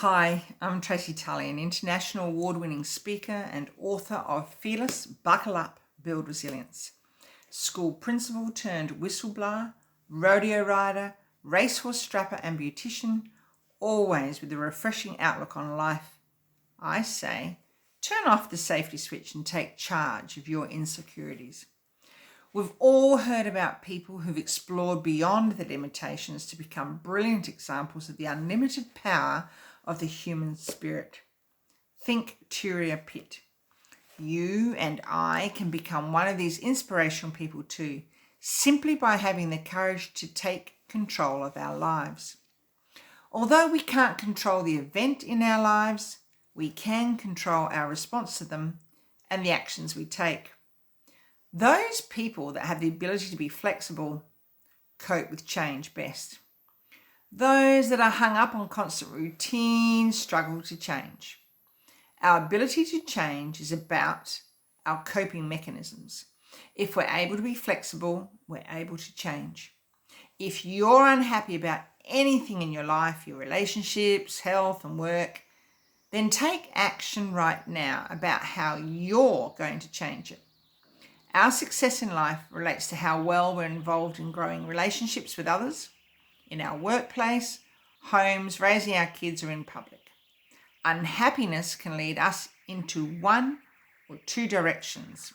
Hi, I'm Tracy Tully, an international award-winning speaker and author of Fearless, Buckle Up, Build Resilience. School principal turned whistleblower, rodeo rider, racehorse strapper and beautician, always with a refreshing outlook on life. I say, turn off the safety switch and take charge of your insecurities. We've all heard about people who've explored beyond their limitations to become brilliant examples of the unlimited power of the human spirit. Think Turia Pitt. You and I can become one of these inspirational people too, simply by having the courage to take control of our lives. Although we can't control the event in our lives, we can control our response to them and the actions we take. Those people that have the ability to be flexible cope with change best. Those that are hung up on constant routine struggle to change. Our ability to change is about our coping mechanisms. If we're able to be flexible, we're able to change. If you're unhappy about anything in your life, your relationships, health and work, then take action right now about how you're going to change it. Our success in life relates to how well we're involved in growing relationships with others, in our workplace, homes, raising our kids, or in public. Unhappiness can lead us into one or two directions.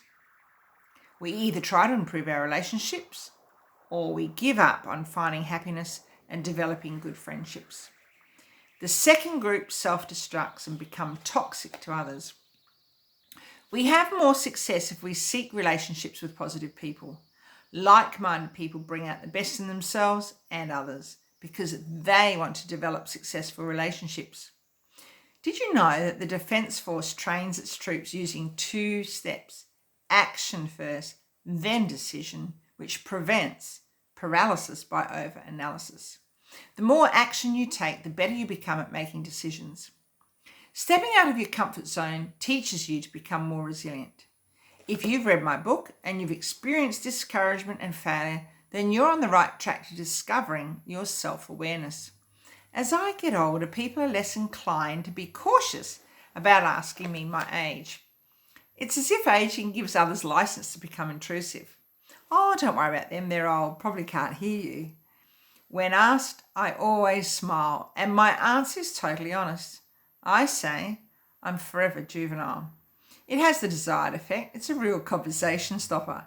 We either try to improve our relationships or we give up on finding happiness and developing good friendships. The second group self-destructs and become toxic to others. We have more success if we seek relationships with positive people. Like-minded people bring out the best in themselves and others because they want to develop successful relationships. Did you know that the Defence Force trains its troops using 2 steps, action first, then decision, which prevents paralysis by over-analysis? The more action you take, the better you become at making decisions. Stepping out of your comfort zone teaches you to become more resilient. If you've read my book and you've experienced discouragement and failure, then you're on the right track to discovering your self-awareness. As I get older, people are less inclined to be cautious about asking me my age. It's as if aging gives others license to become intrusive. Oh, don't worry about them, they're old, probably can't hear you. When asked, I always smile, and my answer is totally honest. I say, I'm forever juvenile. It has the desired effect. It's a real conversation stopper.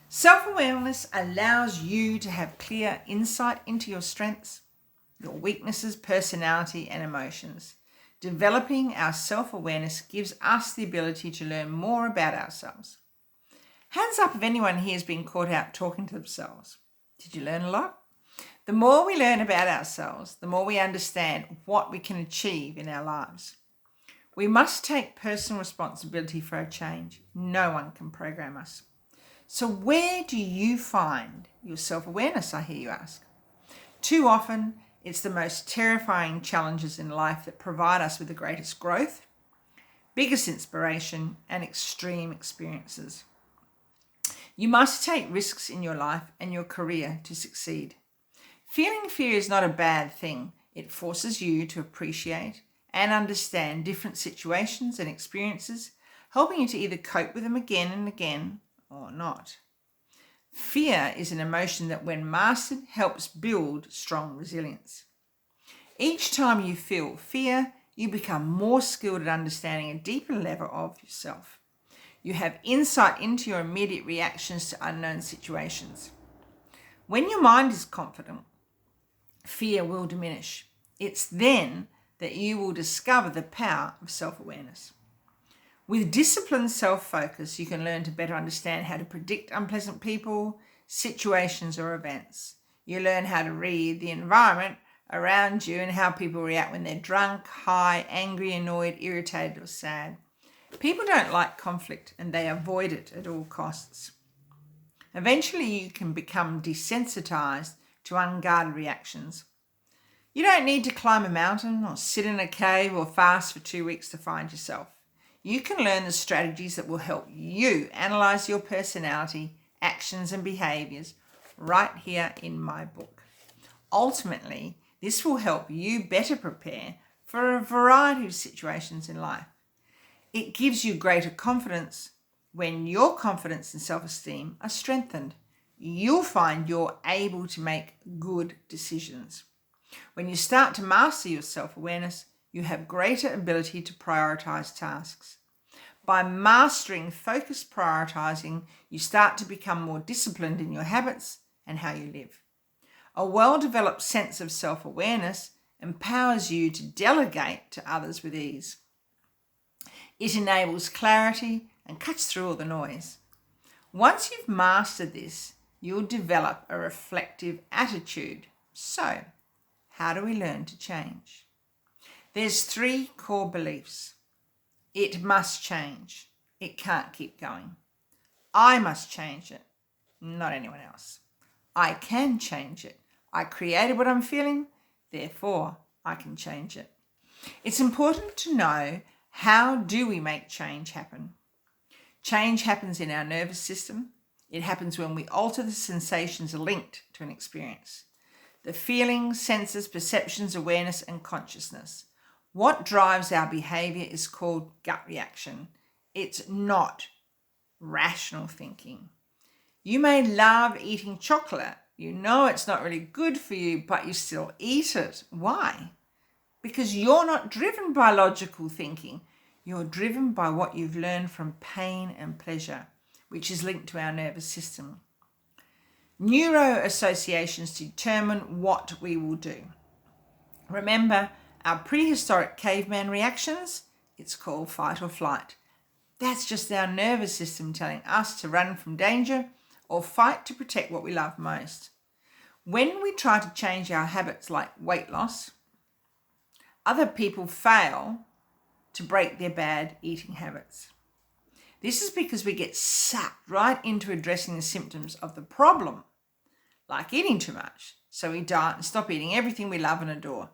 Self-awareness allows you to have clear insight into your strengths, your weaknesses, personality, and emotions. Developing our self-awareness gives us the ability to learn more about ourselves. Hands up if anyone here has been caught out talking to themselves. Did you learn a lot? The more we learn about ourselves, the more we understand what we can achieve in our lives. We must take personal responsibility for our change. No one can program us. So where do you find your self-awareness, I hear you ask? Too often, it's the most terrifying challenges in life that provide us with the greatest growth, biggest inspiration, and extreme experiences. You must take risks in your life and your career to succeed. Feeling fear is not a bad thing. It forces you to appreciate and understand different situations and experiences, helping you to either cope with them again and again or not. Fear is an emotion that, when mastered, helps build strong resilience. Each time you feel fear, you become more skilled at understanding a deeper level of yourself. You have insight into your immediate reactions to unknown situations. When your mind is confident, fear will diminish. It's then that you will discover the power of self-awareness. With disciplined self-focus, you can learn to better understand how to predict unpleasant people, situations, or events. You learn how to read the environment around you and how people react when they're drunk, high, angry, annoyed, irritated, or sad. People don't like conflict and they avoid it at all costs. Eventually, you can become desensitized to unguarded reactions. You don't need to climb a mountain or sit in a cave or fast for 2 weeks to find yourself. You can learn the strategies that will help you analyze your personality, actions, and behaviors right here in my book. Ultimately, this will help you better prepare for a variety of situations in life. It gives you greater confidence. When your confidence and self-esteem are strengthened, you'll find you're able to make good decisions. When you start to master your self-awareness, you have greater ability to prioritize tasks. By mastering focused prioritizing, you start to become more disciplined in your habits and how you live. A well-developed sense of self-awareness empowers you to delegate to others with ease. It enables clarity and cuts through all the noise. Once you've mastered this, you'll develop a reflective attitude. So, how do we learn to change? There's 3 core beliefs. It must change. It can't keep going. I must change it, not anyone else. I can change it. I created what I'm feeling, therefore I can change it. It's important to know, how do we make change happen? Change happens in our nervous system. It happens when we alter the sensations linked to an experience. The feelings, senses, perceptions, awareness, and consciousness. What drives our behavior is called gut reaction. It's not rational thinking. You may love eating chocolate. You know it's not really good for you, but you still eat it. Why? Because you're not driven by logical thinking. You're driven by what you've learned from pain and pleasure, which is linked to our nervous system. Neuro associations determine what we will do. Remember our prehistoric caveman reactions? It's called fight or flight. That's just our nervous system telling us to run from danger or fight to protect what we love most. When we try to change our habits like weight loss, other people fail to break their bad eating habits. This is because we get sucked right into addressing the symptoms of the problem, like eating too much, so we diet and stop eating everything we love and adore.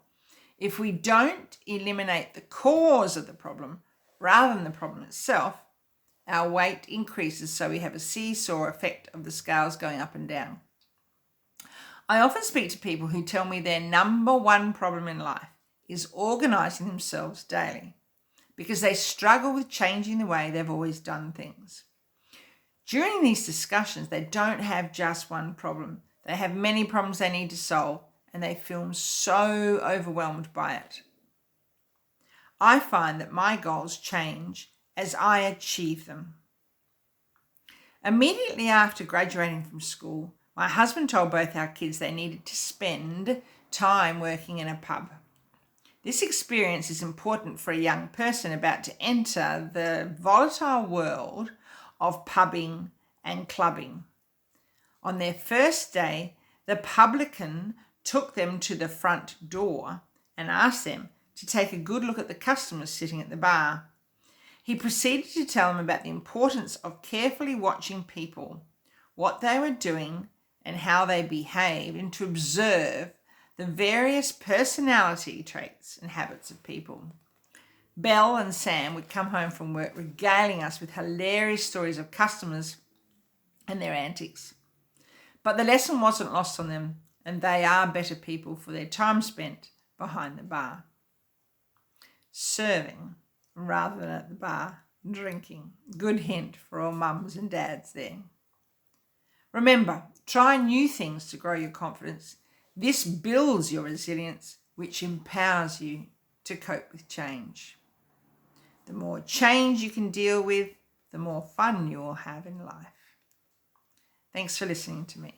If we don't eliminate the cause of the problem rather than the problem itself, our weight increases, so we have a seesaw effect of the scales going up and down. I often speak to people who tell me their number one problem in life is organising themselves daily because they struggle with changing the way they've always done things. During these discussions, they don't have just one problem. They have many problems they need to solve, and they feel so overwhelmed by it. I find that my goals change as I achieve them. Immediately after graduating from school, my husband told both our kids they needed to spend time working in a pub. This experience is important for a young person about to enter the volatile world of pubbing and clubbing. On their first day, the publican took them to the front door and asked them to take a good look at the customers sitting at the bar. He proceeded to tell them about the importance of carefully watching people, what they were doing and how they behaved, and to observe the various personality traits and habits of people. Belle and Sam would come home from work regaling us with hilarious stories of customers and their antics. But the lesson wasn't lost on them, and they are better people for their time spent behind the bar. Serving rather than at the bar, drinking. Good hint for all mums and dads there. Remember, try new things to grow your confidence. This builds your resilience, which empowers you to cope with change. The more change you can deal with, the more fun you will have in life. Thanks for listening to me.